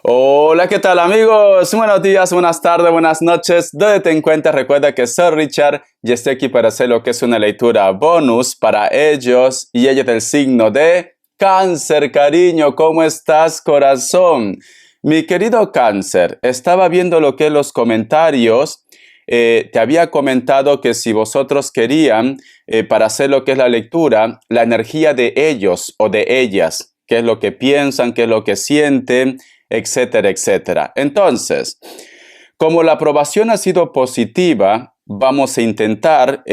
Hola, ¿qué tal amigos? Buenos días, buenas tardes, buenas noches. ¿Dónde te encuentras? Recuerda que soy Richard y estoy aquí para hacer lo que es una lectura bonus para ellos y ellas del signo de Cáncer, cariño. ¿Cómo estás, corazón? Mi querido Cáncer, estaba viendo lo que es los comentarios. Te había comentado que si vosotros querían, para hacer lo que es la lectura, la energía de ellos o de ellas, qué es lo que piensan, qué es lo que sienten, etcétera, etcétera. Entonces, como la aprobación ha sido positiva, vamos a intentar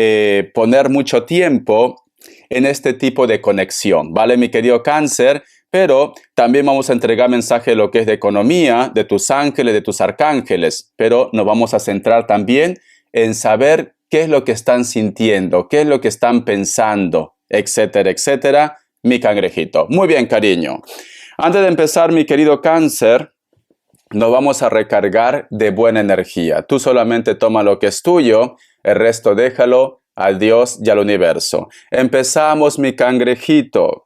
poner mucho tiempo en este tipo de conexión, ¿vale, mi querido Cáncer? Pero también vamos a entregar mensaje de lo que es de economía, de tus ángeles, de tus arcángeles, pero nos vamos a centrar también en saber qué es lo que están sintiendo, qué es lo que están pensando, etcétera, etcétera, mi cangrejito. Muy bien, cariño. Antes de empezar, mi querido Cáncer, nos vamos a recargar de buena energía. Tú solamente toma lo que es tuyo, el resto déjalo al Dios y al universo. Empezamos, mi cangrejito.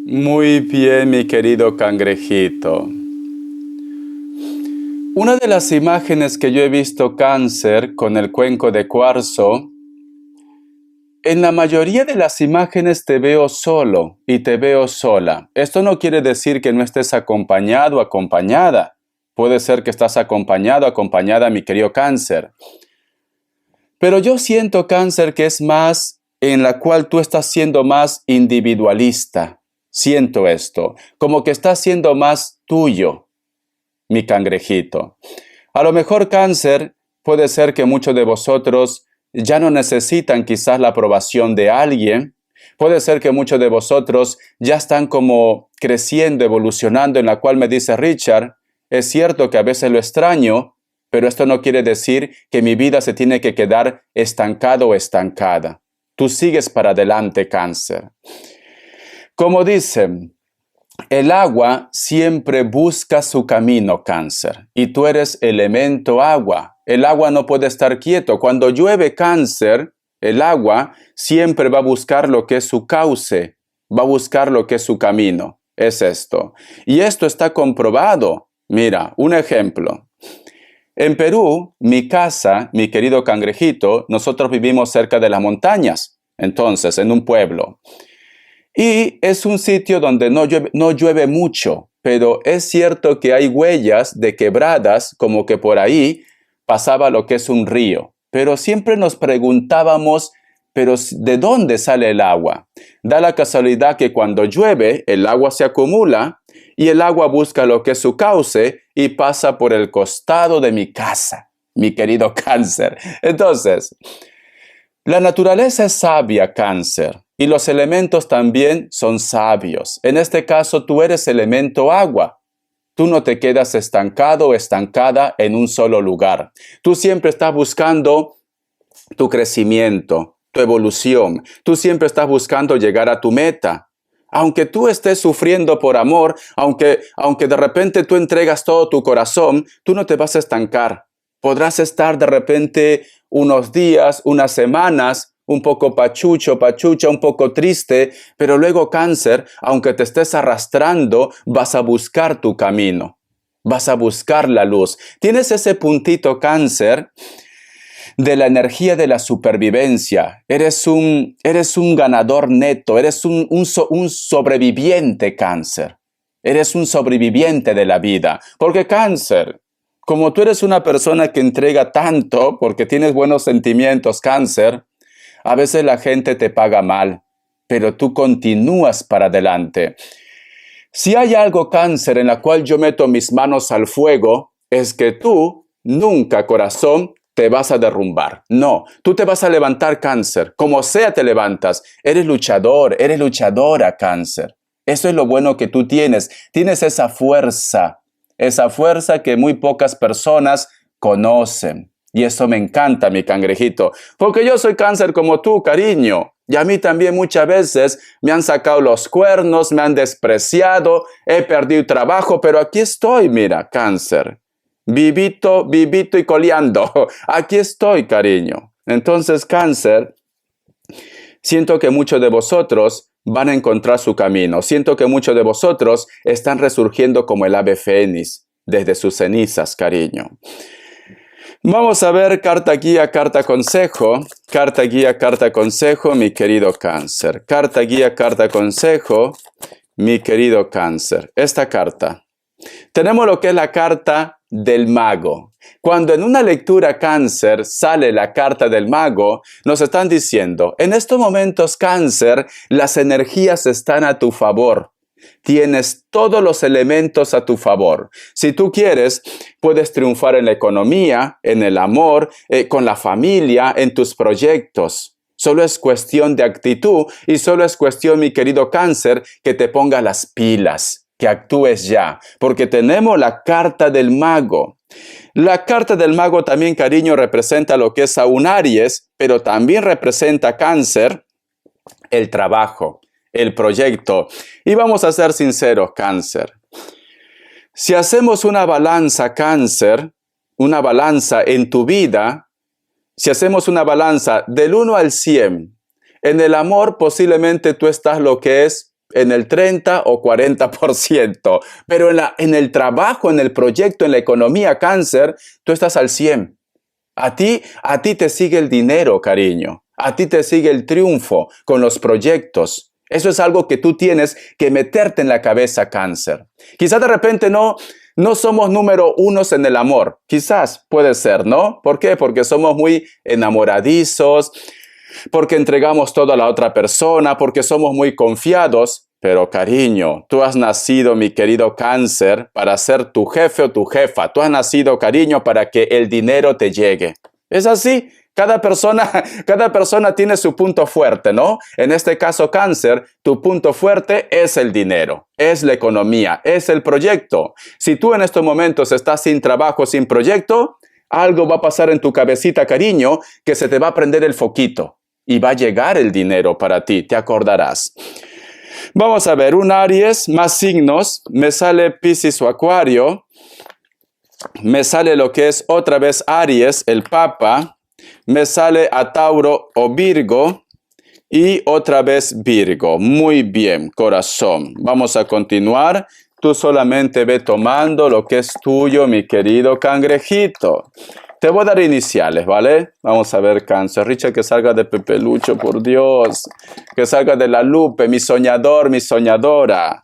Muy bien, mi querido cangrejito. Una de las imágenes que yo he visto, Cáncer, con el cuenco de cuarzo, en la mayoría de las imágenes te veo solo y te veo sola. Esto no quiere decir que no estés acompañado o acompañada. Puede ser que estás acompañado o acompañada, mi querido Cáncer. Pero yo siento, Cáncer, que es más en la cual tú estás siendo más individualista. Siento esto, como que estás siendo más tuyo, mi cangrejito. A lo mejor, Cáncer, puede ser que muchos de vosotros ya no necesitan quizás la aprobación de alguien. Puede ser que muchos de vosotros ya están como creciendo, evolucionando, en la cual me dice Richard, es cierto que a veces lo extraño, pero esto no quiere decir que mi vida se tiene que quedar estancado o estancada. Tú sigues para adelante, Cáncer. Como dicen, el agua siempre busca su camino, Cáncer, y tú eres elemento agua. El agua no puede estar quieto. Cuando llueve, Cáncer, el agua siempre va a buscar lo que es su cauce, va a buscar lo que es su camino. Es esto. Y esto está comprobado. Mira, un ejemplo. En Perú, mi casa, mi querido cangrejito, nosotros vivimos cerca de las montañas, entonces, en un pueblo. Y es un sitio donde no llueve mucho, pero es cierto que hay huellas de quebradas, como que por ahí pasaba lo que es un río. Pero siempre nos preguntábamos, ¿pero de dónde sale el agua? Da la casualidad que cuando llueve, el agua se acumula y el agua busca lo que es su cauce y pasa por el costado de mi casa, mi querido Cáncer. Entonces, la naturaleza es sabia, Cáncer, y los elementos también son sabios. En este caso, tú eres elemento agua. Tú no te quedas estancado o estancada en un solo lugar. Tú siempre estás buscando tu crecimiento, tu evolución. Tú siempre estás buscando llegar a tu meta. Aunque tú estés sufriendo por amor, aunque de repente tú entregas todo tu corazón, tú no te vas a estancar. Podrás estar de repente unos días, unas semanas, un poco pachucha, un poco triste, pero luego, Cáncer, aunque te estés arrastrando, vas a buscar tu camino. Vas a buscar la luz. Tienes ese puntito, Cáncer, de la energía de la supervivencia. Eres un ganador neto, eres un sobreviviente, Cáncer. Eres un sobreviviente de la vida. Porque Cáncer, como tú eres una persona que entrega tanto, porque tienes buenos sentimientos, Cáncer, a veces la gente te paga mal, pero tú continúas para adelante. Si hay algo, Cáncer, en la cual yo meto mis manos al fuego, es que tú nunca, corazón, te vas a derrumbar. No, tú te vas a levantar, Cáncer. Como sea te levantas. Eres luchador, eres luchadora, Cáncer. Eso es lo bueno que tú tienes. Tienes esa fuerza que muy pocas personas conocen. Y eso me encanta, mi cangrejito. Porque yo soy Cáncer como tú, cariño. Y a mí también muchas veces me han sacado los cuernos, me han despreciado, he perdido trabajo, pero aquí estoy, mira, Cáncer. Vivito y coleando. Aquí estoy, cariño. Entonces, Cáncer, siento que muchos de vosotros van a encontrar su camino. Siento que muchos de vosotros están resurgiendo como el ave fénix desde sus cenizas, cariño. Vamos a ver carta guía, carta consejo. Carta guía, carta consejo, mi querido Cáncer. Carta guía, carta consejo, mi querido Cáncer. Esta carta. Tenemos lo que es la carta del mago. Cuando en una lectura, Cáncer, sale la carta del mago, nos están diciendo, en estos momentos, Cáncer, las energías están a tu favor. Tienes todos los elementos a tu favor. Si tú quieres, puedes triunfar en la economía, en el amor, con la familia, en tus proyectos. Solo es cuestión de actitud y solo es cuestión, mi querido Cáncer, que te pongas las pilas, que actúes ya, porque tenemos la carta del mago. La carta del mago también, cariño, representa lo que es a un Aries, pero también representa, Cáncer, el trabajo, el proyecto. Y vamos a ser sinceros, Cáncer. Si hacemos una balanza, Cáncer, una balanza en tu vida, si hacemos una balanza del 1 al 100, en el amor posiblemente tú estás lo que es en el 30 o 40%, pero en el trabajo, en el proyecto, en la economía, Cáncer, tú estás al 100. A ti te sigue el dinero, cariño. A ti te sigue el triunfo con los proyectos. Eso es algo que tú tienes que meterte en la cabeza, Cáncer. Quizás de repente no somos número unos en el amor. Quizás puede ser, ¿no? ¿Por qué? Porque somos muy enamoradizos, porque entregamos todo a la otra persona, porque somos muy confiados. Pero cariño, tú has nacido, mi querido Cáncer, para ser tu jefe o tu jefa. Tú has nacido, cariño, para que el dinero te llegue. Es así. Cada persona tiene su punto fuerte, ¿no? En este caso, Cáncer, tu punto fuerte es el dinero, es la economía, es el proyecto. Si tú en estos momentos estás sin trabajo, sin proyecto, algo va a pasar en tu cabecita, cariño, que se te va a prender el foquito y va a llegar el dinero para ti, te acordarás. Vamos a ver, un Aries, más signos, me sale Piscis o Acuario, me sale lo que es otra vez Aries, el Papa, me sale a Tauro o Virgo y otra vez Virgo. Muy bien, corazón. Vamos a continuar. Tú solamente ve tomando lo que es tuyo, mi querido cangrejito. Te voy a dar iniciales, ¿vale? Vamos a ver, Cáncer. Richard, que salga de Pepe Lucho, por Dios. Que salga de la Lupe, mi soñador, mi soñadora.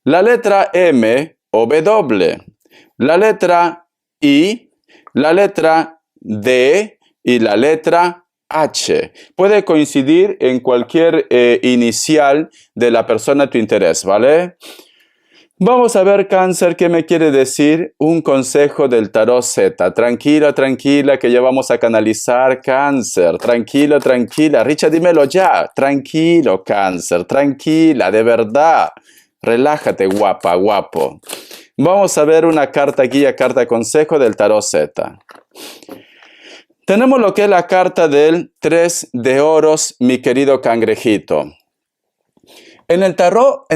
La letra M o W. La letra I, la letra D y la letra H. Puede coincidir en cualquier inicial de la persona de tu interés, ¿vale? Vamos a ver, Cáncer, qué me quiere decir un consejo del tarot Z. Tranquila, tranquila, que ya vamos a canalizar, Cáncer. Tranquilo, tranquila. Richard, dímelo ya. Tranquilo, Cáncer. Tranquila, de verdad. Relájate, guapa, guapo. Vamos a ver una carta guía, carta consejo del tarot Z. Tenemos lo que es la carta del 3 de oros, mi querido cangrejito. En el tarot,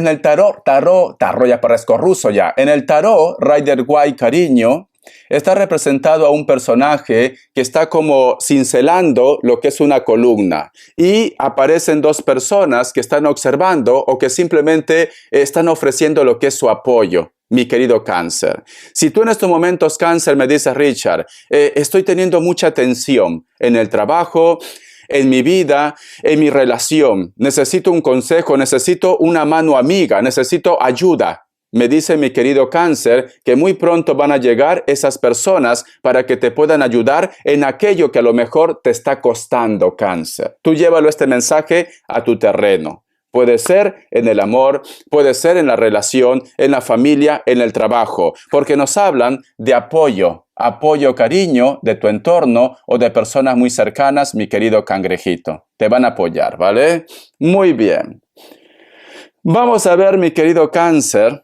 ya parezco ruso ya. En el tarot, Rider White, cariño, Está representado a un personaje que está como cincelando lo que es una columna y aparecen dos personas que están observando o que simplemente están ofreciendo lo que es su apoyo. Mi querido Cáncer, si tú en estos momentos, Cáncer, me dices, Richard, estoy teniendo mucha tensión en el trabajo, en mi vida, en mi relación, necesito un consejo, necesito una mano amiga, necesito ayuda. Me dice mi querido Cáncer que muy pronto van a llegar esas personas para que te puedan ayudar en aquello que a lo mejor te está costando, Cáncer. Tú llévalo este mensaje a tu terreno. Puede ser en el amor, puede ser en la relación, en la familia, en el trabajo, porque nos hablan de apoyo, cariño de tu entorno o de personas muy cercanas, mi querido cangrejito. Te van a apoyar, ¿vale? Muy bien. Vamos a ver, mi querido Cáncer,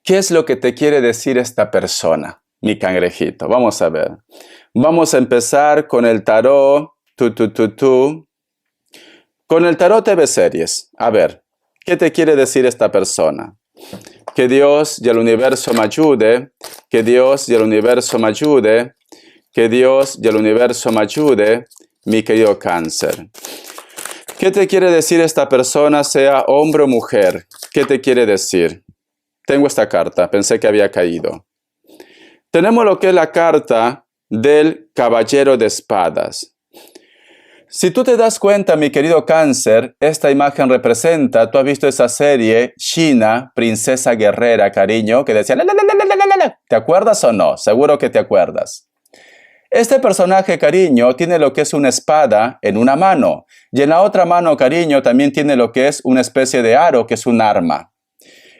¿qué es lo que te quiere decir esta persona, mi cangrejito? Vamos a ver. Vamos a empezar con el tarot. Con el tarot TV Series. A ver, ¿qué te quiere decir esta persona? Que Dios y el universo me ayude. Que Dios y el universo me ayude. Que Dios y el universo me ayude, mi querido Cáncer. ¿Qué te quiere decir esta persona, sea hombre o mujer? ¿Qué te quiere decir? Tengo esta carta, pensé que había caído. Tenemos lo que es la carta del Caballero de Espadas. Si tú te das cuenta, mi querido Cáncer, esta imagen representa, tú has visto esa serie, China, Princesa Guerrera, cariño, que decía, la, la, la, la, la, la, la. ¿Te acuerdas o no? Seguro que te acuerdas. Este personaje, cariño, tiene lo que es una espada en una mano, y en la otra mano, cariño, también tiene lo que es una especie de aro, que es un arma.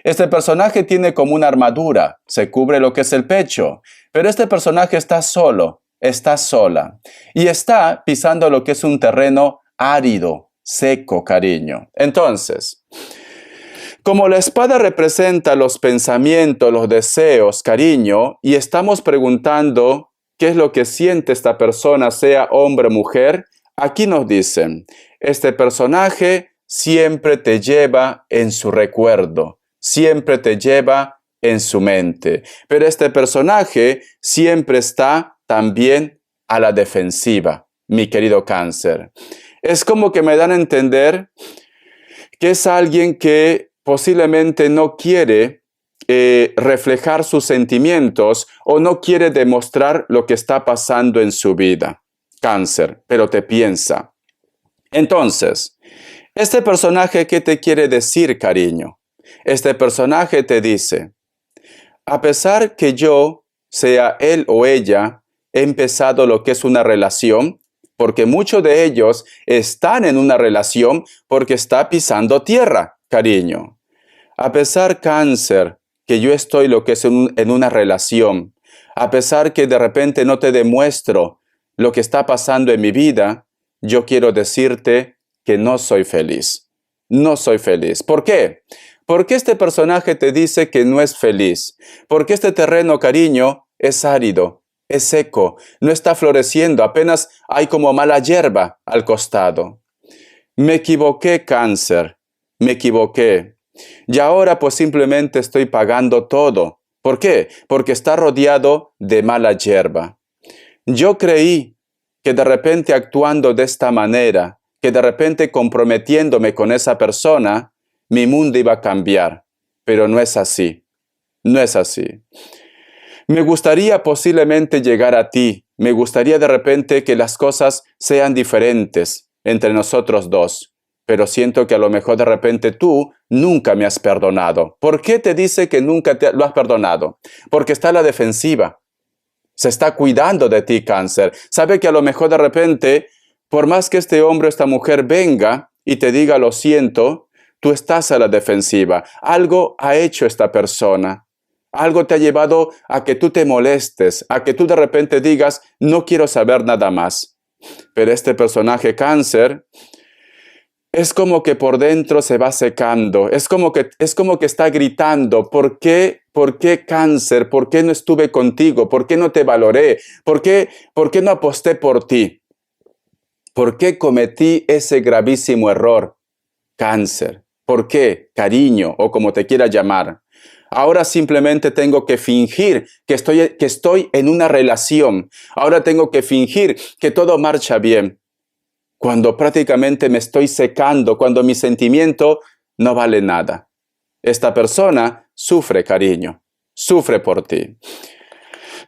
Este personaje tiene como una armadura, se cubre lo que es el pecho, pero este personaje está solo, está sola, y está pisando lo que es un terreno árido, seco, cariño. Entonces, como la espada representa los pensamientos, los deseos, cariño, y estamos preguntando qué es lo que siente esta persona, sea hombre o mujer, aquí nos dicen, este personaje siempre te lleva en su recuerdo, siempre te lleva en su mente. Pero este personaje siempre está también a la defensiva, mi querido Cáncer. Es como que me dan a entender que es alguien que posiblemente no quiere reflejar sus sentimientos o no quiere demostrar lo que está pasando en su vida. Cáncer, pero te piensa. Entonces, este personaje, ¿qué te quiere decir, cariño? Este personaje te dice, a pesar que yo, sea él o ella, he empezado lo que es una relación, porque muchos de ellos están en una relación porque está pisando tierra, cariño. A pesar, Cáncer, que yo estoy lo que es en una relación, a pesar que de repente no te demuestro lo que está pasando en mi vida, yo quiero decirte que no soy feliz. No soy feliz. ¿Por qué? Porque este personaje te dice que no es feliz. Porque este terreno, cariño, es árido, es seco, no está floreciendo, apenas hay como mala hierba al costado. Me equivoqué, Cáncer, me equivoqué. Y ahora pues simplemente estoy pagando todo. ¿Por qué? Porque está rodeado de mala hierba. Yo creí que de repente actuando de esta manera, que de repente comprometiéndome con esa persona, mi mundo iba a cambiar. Pero no es así. No es así. Me gustaría posiblemente llegar a ti. Me gustaría de repente que las cosas sean diferentes entre nosotros dos. Pero siento que a lo mejor de repente tú nunca me has perdonado. ¿Por qué te dice que nunca lo has perdonado? Porque está a la defensiva. Se está cuidando de ti, Cáncer. Sabe que a lo mejor de repente, por más que este hombre o esta mujer venga y te diga lo siento, tú estás a la defensiva. Algo ha hecho esta persona. Algo te ha llevado a que tú te molestes, a que tú de repente digas, no quiero saber nada más. Pero este personaje, Cáncer, es como que por dentro se va secando, es como que está gritando, ¿por qué Cáncer? ¿Por qué no estuve contigo? ¿Por qué no te valoré? ¿Por qué no aposté por ti? ¿Por qué cometí ese gravísimo error? Cáncer. ¿Por qué? Cariño, o como te quiera llamar. Ahora simplemente tengo que fingir que estoy en una relación. Ahora tengo que fingir que todo marcha bien. Cuando prácticamente me estoy secando, cuando mi sentimiento no vale nada. Esta persona sufre, cariño, sufre por ti.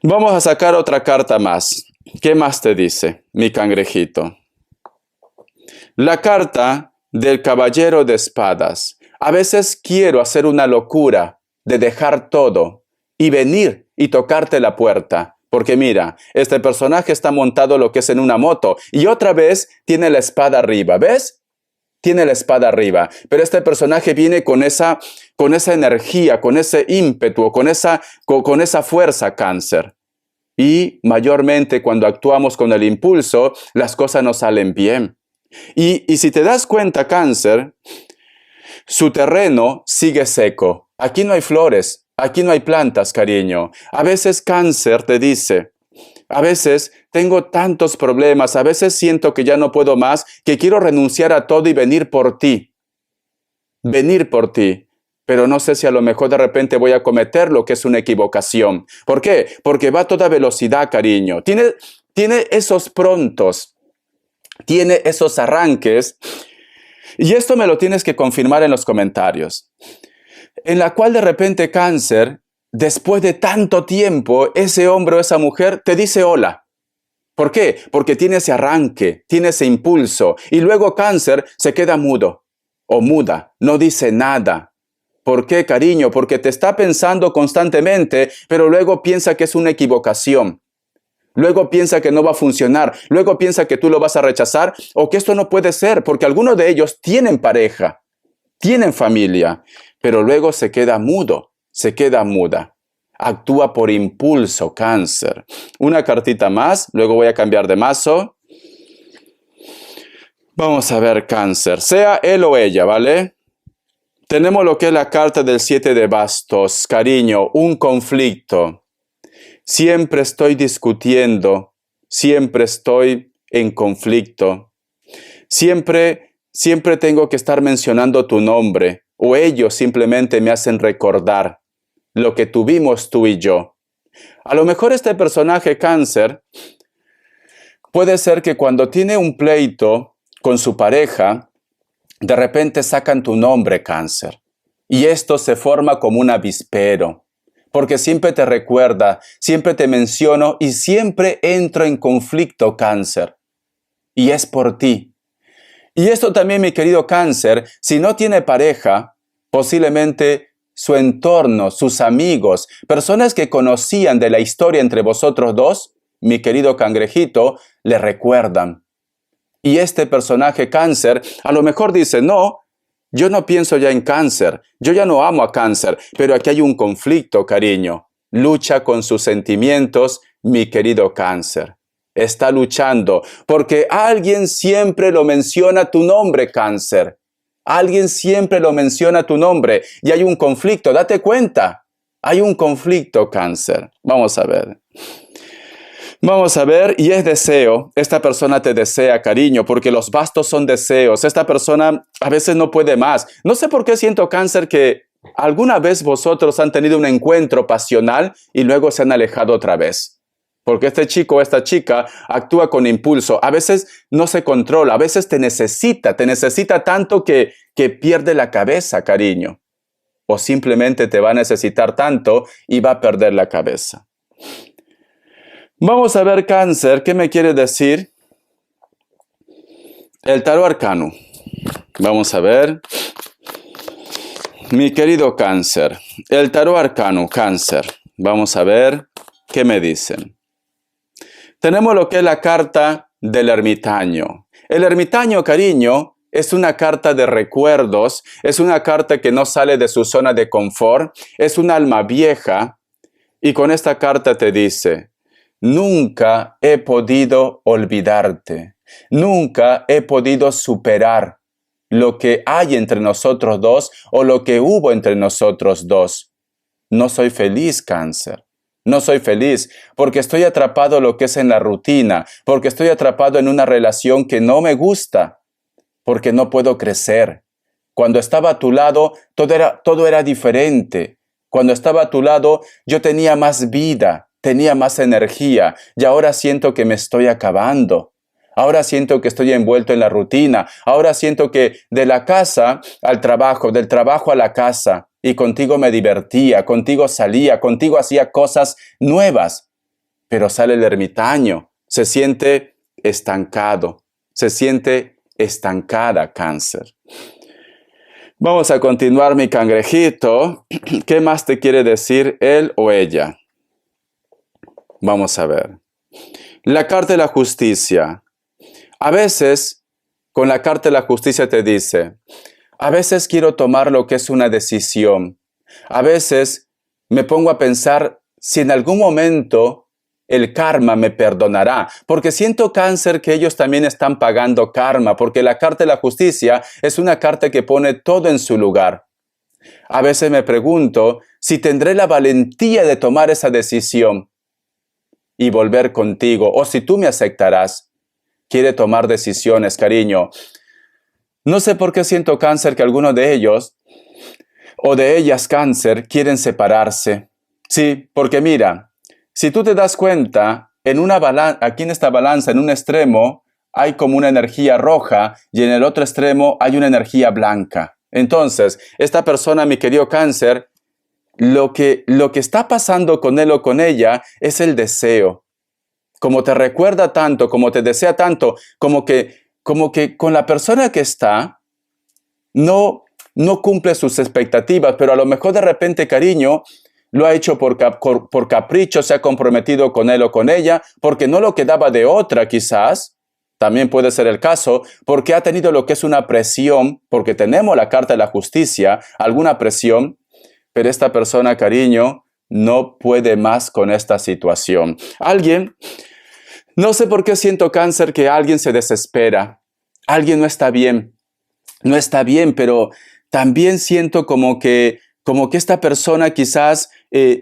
Vamos a sacar otra carta más. ¿Qué más te dice, mi cangrejito? La carta del caballero de espadas. A veces quiero hacer una locura de dejar todo y venir y tocarte la puerta. Porque mira, este personaje está montado lo que es en una moto y otra vez tiene la espada arriba, ¿ves? Tiene la espada arriba, pero este personaje viene con esa energía, con ese ímpetu, con esa fuerza, Cáncer. Y mayormente cuando actuamos con el impulso, las cosas no salen bien. Y si te das cuenta, Cáncer, su terreno sigue seco. Aquí no hay flores, aquí no hay plantas, cariño. A veces Cáncer te dice, a veces tengo tantos problemas, a veces siento que ya no puedo más, que quiero renunciar a todo y venir por ti. Venir por ti. Pero no sé si a lo mejor de repente voy a cometer lo que es una equivocación. ¿Por qué? Porque va a toda velocidad, cariño. Tiene esos prontos, tiene esos arranques. Y esto me lo tienes que confirmar en los comentarios. En la cual de repente Cáncer, después de tanto tiempo, ese hombre o esa mujer te dice hola. ¿Por qué? Porque tiene ese arranque, tiene ese impulso. Y luego Cáncer se queda mudo o muda, no dice nada. ¿Por qué, cariño? Porque te está pensando constantemente, pero luego piensa que es una equivocación. Luego piensa que no va a funcionar. Luego piensa que tú lo vas a rechazar o que esto no puede ser, porque algunos de ellos tienen pareja, tienen familia, pero luego se queda mudo, se queda muda. Actúa por impulso, Cáncer. Una cartita más, luego voy a cambiar de mazo. Vamos a ver, Cáncer, sea él o ella, ¿vale? Tenemos lo que es la carta del 7 de bastos, cariño, un conflicto. Siempre estoy discutiendo, siempre estoy en conflicto. Siempre tengo que estar mencionando tu nombre, o ellos simplemente me hacen recordar lo que tuvimos tú y yo. A lo mejor este personaje Cáncer puede ser que cuando tiene un pleito con su pareja, de repente sacan tu nombre, Cáncer. Y esto se forma como un avispero. Porque siempre te recuerda, siempre te menciono y siempre entro en conflicto, Cáncer. Y es por ti. Y esto también, mi querido Cáncer, si no tiene pareja, posiblemente su entorno, sus amigos, personas que conocían de la historia entre vosotros dos, mi querido cangrejito, le recuerdan. Y este personaje Cáncer a lo mejor dice, no, yo no pienso ya en Cáncer, yo ya no amo a Cáncer, pero aquí hay un conflicto, cariño. Lucha con sus sentimientos, mi querido Cáncer. Está luchando porque alguien siempre lo menciona tu nombre, Cáncer. Alguien siempre lo menciona tu nombre y hay un conflicto, date cuenta. Hay un conflicto, Cáncer. Vamos a ver. Vamos a ver, y es deseo. Esta persona te desea, cariño, porque los bastos son deseos. Esta persona a veces no puede más. No sé por qué siento, Cáncer, que alguna vez vosotros han tenido un encuentro pasional y luego se han alejado otra vez. Porque este chico o esta chica actúa con impulso. A veces no se controla, a veces te necesita tanto que pierde la cabeza, cariño. O simplemente te va a necesitar tanto y va a perder la cabeza. Vamos a ver, Cáncer, ¿qué me quiere decir el tarot arcano? Vamos a ver. Mi querido Cáncer, el tarot arcano, Cáncer. Vamos a ver qué me dicen. Tenemos lo que es la carta del ermitaño. El ermitaño, cariño, es una carta de recuerdos, es una carta que no sale de su zona de confort, es un alma vieja, y con esta carta te dice, nunca he podido olvidarte, nunca he podido superar lo que hay entre nosotros dos o lo que hubo entre nosotros dos. No soy feliz, Cáncer. No soy feliz porque estoy atrapado lo que es en la rutina, porque estoy atrapado en una relación que no me gusta, porque no puedo crecer. Cuando estaba a tu lado, todo era diferente. Cuando estaba a tu lado, yo tenía más vida, tenía más energía, y ahora siento que me estoy acabando. Ahora siento que estoy envuelto en la rutina. Ahora siento que de la casa al trabajo, del trabajo a la casa, y contigo me divertía, contigo salía, contigo hacía cosas nuevas. Pero sale el ermitaño, se siente estancado, se siente estancada, Cáncer. Vamos a continuar, mi cangrejito. ¿Qué más te quiere decir él o ella? Vamos a ver. La carta de la justicia. A veces, con la carta de la justicia te dice, a veces quiero tomar lo que es una decisión. A veces me pongo a pensar si en algún momento el karma me perdonará, porque siento, Cáncer, que ellos también están pagando karma, porque la carta de la justicia es una carta que pone todo en su lugar. A veces me pregunto si tendré la valentía de tomar esa decisión y volver contigo, o si tú me aceptarás. Quiere tomar decisiones, cariño. No sé por qué siento, Cáncer, que algunos de ellos o de ellas, Cáncer, quieren separarse. Sí, porque mira, si tú te das cuenta, aquí en esta balanza, en un extremo, hay como una energía roja y en el otro extremo hay una energía blanca. Entonces, esta persona, mi querido Cáncer, lo que está pasando con él o con ella es el deseo. Como te recuerda tanto, como te desea tanto, como que con la persona que está, no cumple sus expectativas, pero a lo mejor de repente, cariño, lo ha hecho por capricho, se ha comprometido con él o con ella, porque no lo quedaba de otra quizás, también puede ser el caso, porque ha tenido lo que es una presión, porque tenemos la carta de la justicia, alguna presión, pero esta persona, cariño, no puede más con esta situación. No sé por qué siento, Cáncer, que alguien se desespera, alguien no está bien, pero también siento como que esta persona quizás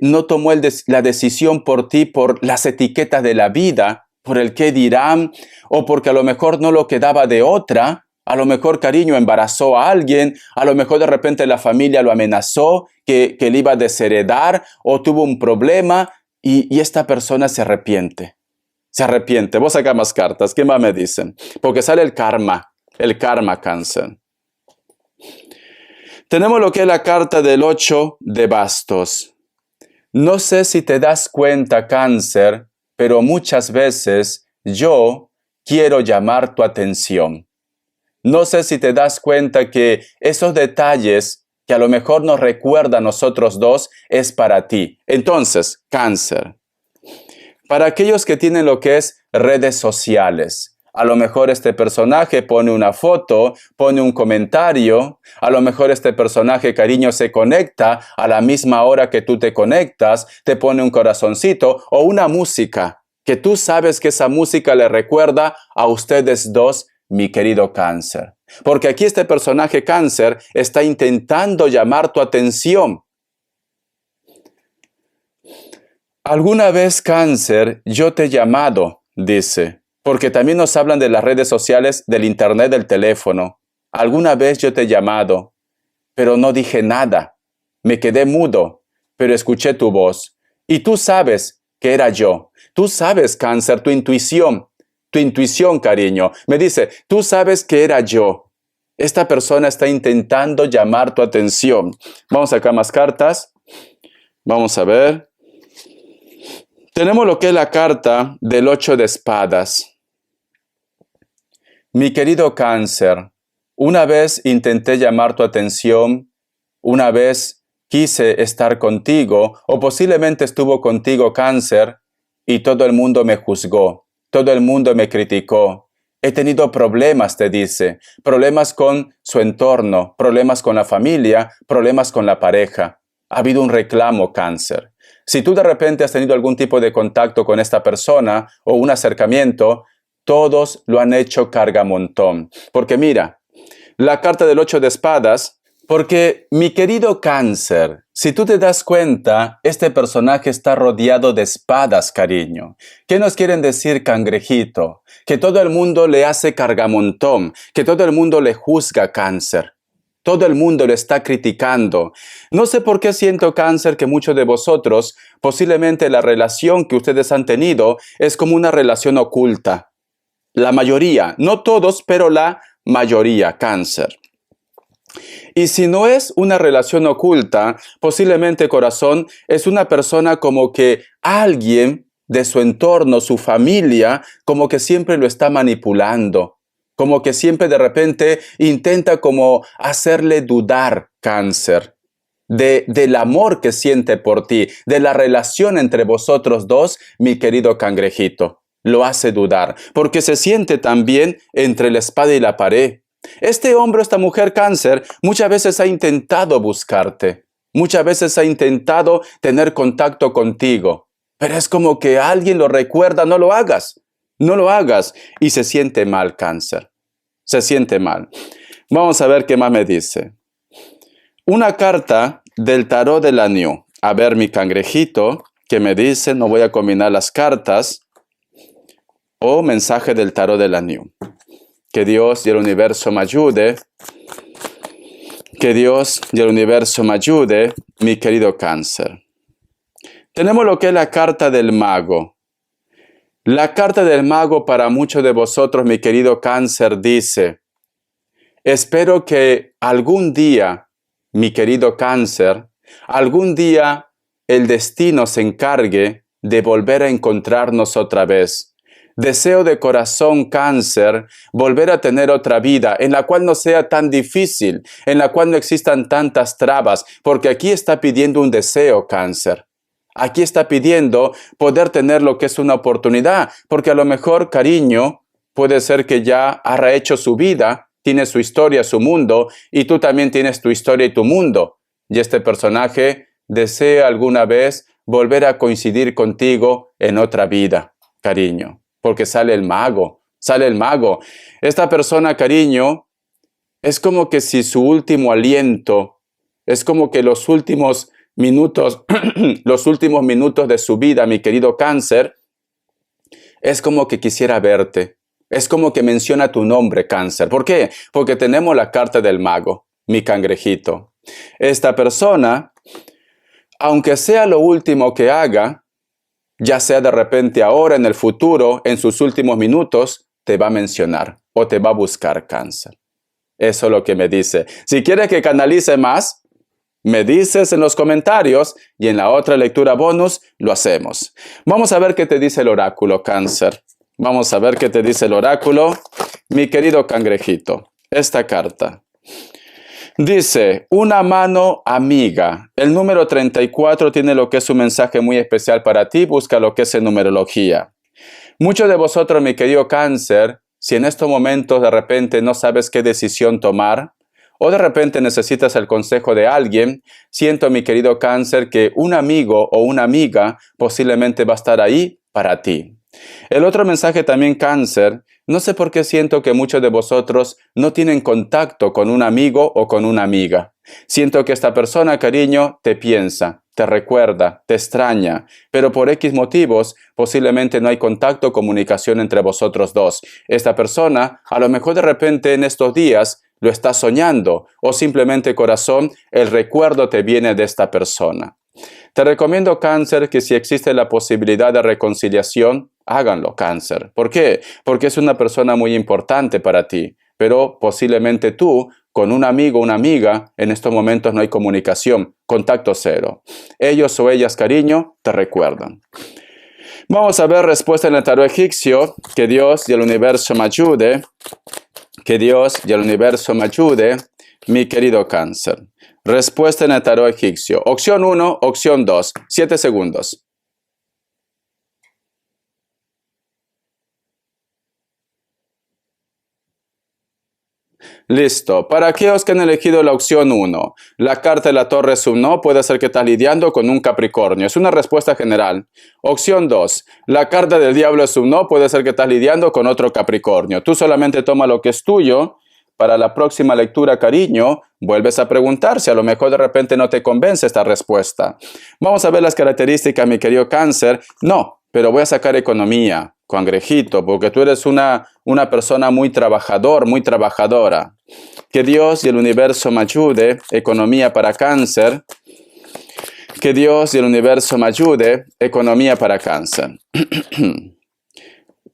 no tomó la decisión por ti, por las etiquetas de la vida, por el qué dirán, o porque a lo mejor no lo quedaba de otra, a lo mejor, cariño, embarazó a alguien, a lo mejor de repente la familia lo amenazó, que le iba a desheredar, o tuvo un problema, y esta persona se arrepiente. Vos saca más cartas, ¿qué más me dicen? Porque sale el karma, Cáncer. Tenemos lo que es la carta del 8 de bastos. No sé si te das cuenta, Cáncer, pero muchas veces yo quiero llamar tu atención. No sé si te das cuenta que esos detalles que a lo mejor nos recuerda a nosotros dos es para ti. Entonces, Cáncer, para aquellos que tienen lo que es redes sociales, a lo mejor este personaje pone una foto, pone un comentario, a lo mejor este personaje, cariño, se conecta a la misma hora que tú te conectas, te pone un corazoncito o una música, que tú sabes que esa música le recuerda a ustedes dos, mi querido Cáncer. Porque aquí este personaje, Cáncer, está intentando llamar tu atención. Alguna vez, Cáncer, yo te he llamado, dice, porque también nos hablan de las redes sociales, del internet, del teléfono. Alguna vez yo te he llamado, pero no dije nada. Me quedé mudo, pero escuché tu voz. Y tú sabes que era yo. Tú sabes, Cáncer, tu intuición, cariño. Me dice, tú sabes que era yo. Esta persona está intentando llamar tu atención. Vamos a sacar más cartas. Vamos a ver. Tenemos lo que es la carta del 8 de espadas. Mi querido Cáncer, una vez intenté llamar tu atención, una vez quise estar contigo, o posiblemente estuvo contigo, Cáncer, y todo el mundo me juzgó, todo el mundo me criticó. He tenido problemas, te dice, problemas con su entorno, problemas con la familia, problemas con la pareja. Ha habido un reclamo, Cáncer. Si tú de repente has tenido algún tipo de contacto con esta persona o un acercamiento, todos lo han hecho cargamontón. Porque mira, la carta del 8 de espadas, porque mi querido Cáncer, si tú te das cuenta, este personaje está rodeado de espadas, cariño. ¿Qué nos quieren decir, cangrejito? Que todo el mundo le hace cargamontón, que todo el mundo le juzga, Cáncer. Todo el mundo le está criticando. No sé por qué siento, Cáncer, que muchos de vosotros, posiblemente la relación que ustedes han tenido es como una relación oculta. La mayoría, no todos, pero la mayoría, Cáncer. Y si no es una relación oculta, posiblemente, corazón, es una persona como que alguien de su entorno, su familia, como que siempre lo está manipulando. Como que siempre de repente intenta como hacerle dudar, Cáncer, del amor que siente por ti, de la relación entre vosotros dos, mi querido cangrejito. Lo hace dudar, porque se siente también entre la espada y la pared. Este hombre, esta mujer, Cáncer, muchas veces ha intentado buscarte, muchas veces ha intentado tener contacto contigo, pero es como que alguien lo recuerda, no lo hagas, no lo hagas, y se siente mal, Cáncer, se siente mal. Vamos a ver qué más me dice. Una carta del tarot de la New. A ver, mi cangrejito, ¿qué me dice? No voy a combinar las cartas. O mensaje del tarot de la New. Que Dios y el universo me ayude. Que Dios y el universo me ayude, mi querido Cáncer. Tenemos lo que es la carta del mago. La carta del mago para muchos de vosotros, mi querido Cáncer, dice: espero que algún día, mi querido Cáncer, algún día el destino se encargue de volver a encontrarnos otra vez. Deseo de corazón, Cáncer, volver a tener otra vida en la cual no sea tan difícil, en la cual no existan tantas trabas, porque aquí está pidiendo un deseo, Cáncer. Aquí está pidiendo poder tener lo que es una oportunidad, porque a lo mejor, cariño, puede ser que ya ha rehecho su vida, tiene su historia, su mundo, y tú también tienes tu historia y tu mundo. Y este personaje desea alguna vez volver a coincidir contigo en otra vida, cariño. Porque sale el mago, sale el mago. Esta persona, cariño, es como que si su último aliento, es como que los últimos minutos, los últimos minutos de su vida, mi querido Cáncer, es como que quisiera verte. Es como que menciona tu nombre, Cáncer. ¿Por qué? Porque tenemos la carta del mago, mi cangrejito. Esta persona, aunque sea lo último que haga, ya sea de repente ahora, en el futuro, en sus últimos minutos, te va a mencionar o te va a buscar, Cáncer. Eso es lo que me dice. Si quieres que canalice más, me dices en los comentarios y en la otra lectura bonus lo hacemos. Vamos a ver qué te dice el oráculo, Cáncer. Vamos a ver qué te dice el oráculo, mi querido cangrejito. Esta carta. Dice, una mano amiga. El número 34 tiene lo que es un mensaje muy especial para ti. Busca lo que es en numerología. Muchos de vosotros, mi querido Cáncer, si en estos momentos de repente no sabes qué decisión tomar, o de repente necesitas el consejo de alguien, siento, mi querido Cáncer, que un amigo o una amiga posiblemente va a estar ahí para ti. El otro mensaje también, Cáncer, no sé por qué siento que muchos de vosotros no tienen contacto con un amigo o con una amiga. Siento que esta persona, cariño, te piensa, te recuerda, te extraña, pero por X motivos posiblemente no hay contacto o comunicación entre vosotros dos. Esta persona, a lo mejor de repente en estos días, lo está soñando o simplemente, corazón, el recuerdo te viene de esta persona. Te recomiendo, Cáncer, que si existe la posibilidad de reconciliación, háganlo, Cáncer. ¿Por qué? Porque es una persona muy importante para ti, pero posiblemente tú, con un amigo o una amiga, en estos momentos no hay comunicación, contacto cero. Ellos o ellas, cariño, te recuerdan. Vamos a ver respuesta en el tarot egipcio. Que Dios y el universo me ayude. Que Dios y el universo me ayude, mi querido Cáncer. Respuesta en el tarot egipcio. Opción 1, opción 2. 7 segundos. Listo. Para aquellos que han elegido la opción 1, la carta de la torre es un no, puede ser que estás lidiando con un Capricornio. Es una respuesta general. Opción 2, la carta del diablo es un no, puede ser que estás lidiando con otro Capricornio. Tú solamente toma lo que es tuyo. Para la próxima lectura, cariño, vuelves a preguntar si a lo mejor de repente no te convence esta respuesta. Vamos a ver las características, mi querido Cáncer. No, pero voy a sacar economía, cangrejito, porque tú eres una persona muy trabajador, muy trabajadora. Que Dios y el universo me ayude. Economía para Cáncer. Que Dios y el universo me ayude. Economía para Cáncer.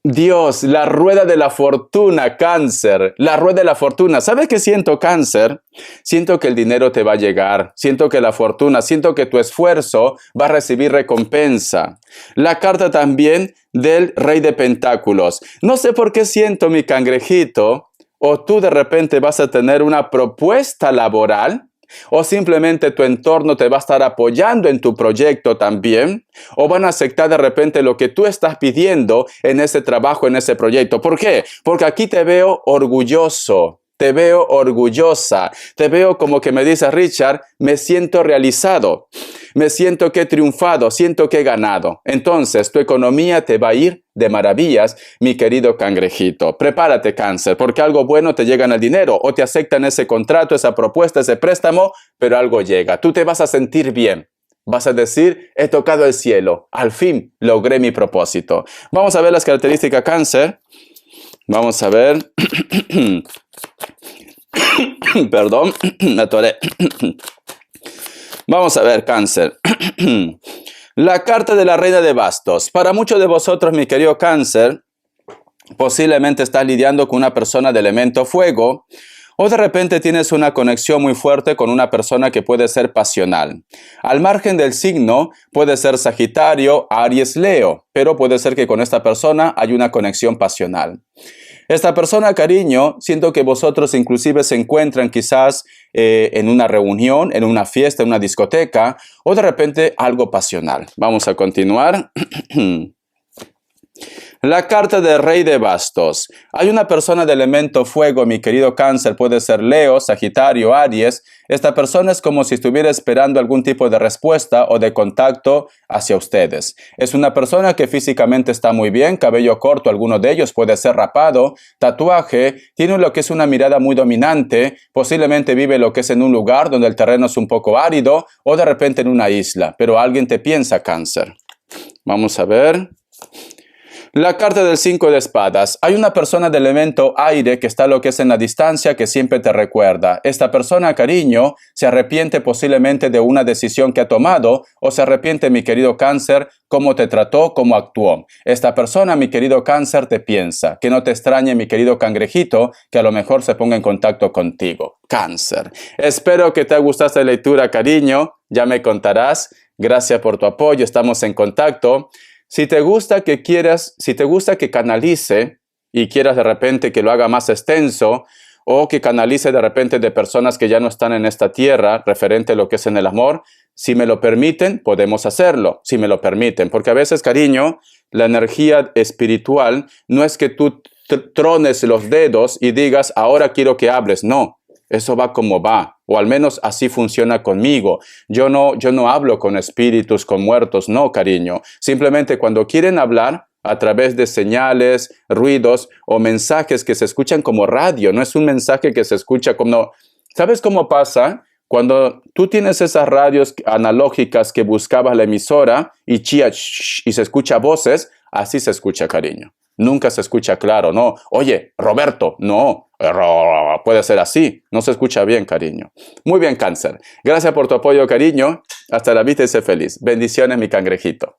Dios, la rueda de la fortuna, Cáncer, la rueda de la fortuna. ¿Sabes qué siento, Cáncer? Siento que el dinero te va a llegar, siento que la fortuna, siento que tu esfuerzo va a recibir recompensa. La carta también del Rey de Pentáculos. No sé por qué siento, mi cangrejito, o tú de repente vas a tener una propuesta laboral, o simplemente tu entorno te va a estar apoyando en tu proyecto también, o van a aceptar de repente lo que tú estás pidiendo en ese trabajo, en ese proyecto. ¿Por qué? Porque aquí te veo orgulloso. Te veo orgullosa, te veo como que me dice Richard, me siento realizado, me siento que he triunfado, siento que he ganado. Entonces tu economía te va a ir de maravillas, mi querido cangrejito. Prepárate, Cáncer, porque algo bueno te llega en el dinero o te aceptan ese contrato, esa propuesta, ese préstamo, pero algo llega. Tú te vas a sentir bien. Vas a decir, he tocado el cielo, al fin logré mi propósito. Vamos a ver las características, Cáncer. Vamos a ver. Perdón, me atoré. Vamos a ver, Cáncer. La carta de la Reina de Bastos. Para muchos de vosotros, mi querido Cáncer, posiblemente estás lidiando con una persona de elemento fuego, o de repente tienes una conexión muy fuerte con una persona que puede ser pasional. Al margen del signo, puede ser Sagitario, Aries, Leo, pero puede ser que con esta persona hay una conexión pasional. Esta persona, cariño, siento que vosotros inclusive se encuentran quizás en una reunión, en una fiesta, en una discoteca, o de repente algo pasional. Vamos a continuar. La carta del Rey de Bastos. Hay una persona de elemento fuego, mi querido Cáncer, puede ser Leo, Sagitario, Aries. Esta persona es como si estuviera esperando algún tipo de respuesta o de contacto hacia ustedes. Es una persona que físicamente está muy bien, cabello corto, alguno de ellos puede ser rapado, tatuaje, tiene lo que es una mirada muy dominante, posiblemente vive lo que es en un lugar donde el terreno es un poco árido o de repente en una isla, pero alguien te piensa, Cáncer. Vamos a ver. La carta del 5 de espadas. Hay una persona de elemento aire que está lo que es en la distancia que siempre te recuerda. Esta persona, cariño, se arrepiente posiblemente de una decisión que ha tomado o se arrepiente, mi querido Cáncer, cómo te trató, cómo actuó. Esta persona, mi querido Cáncer, te piensa. Que no te extrañe, mi querido cangrejito, que a lo mejor se ponga en contacto contigo. Cáncer. Espero que te haya gustado esta lectura, cariño. Ya me contarás. Gracias por tu apoyo. Estamos en contacto. Si te gusta que canalice y quieras de repente que lo haga más extenso o que canalice de repente de personas que ya no están en esta tierra referente a lo que es en el amor, si me lo permiten, podemos hacerlo, si me lo permiten. Porque a veces, cariño, la energía espiritual no es que tú trones los dedos y digas, ahora quiero que hables. No. Eso va como va, o al menos así funciona conmigo. Yo no hablo con espíritus, con muertos, no, cariño. Simplemente cuando quieren hablar a través de señales, ruidos o mensajes que se escuchan como radio, no es un mensaje que se escucha como... ¿Sabes cómo pasa? Cuando tú tienes esas radios analógicas que buscabas la emisora y y se escucha voces, así se escucha, cariño. Nunca se escucha claro, no. Oye, Roberto, no. Puede ser así. No se escucha bien, cariño. Muy bien, Cáncer. Gracias por tu apoyo, cariño. Hasta la vista y sé feliz. Bendiciones, mi cangrejito.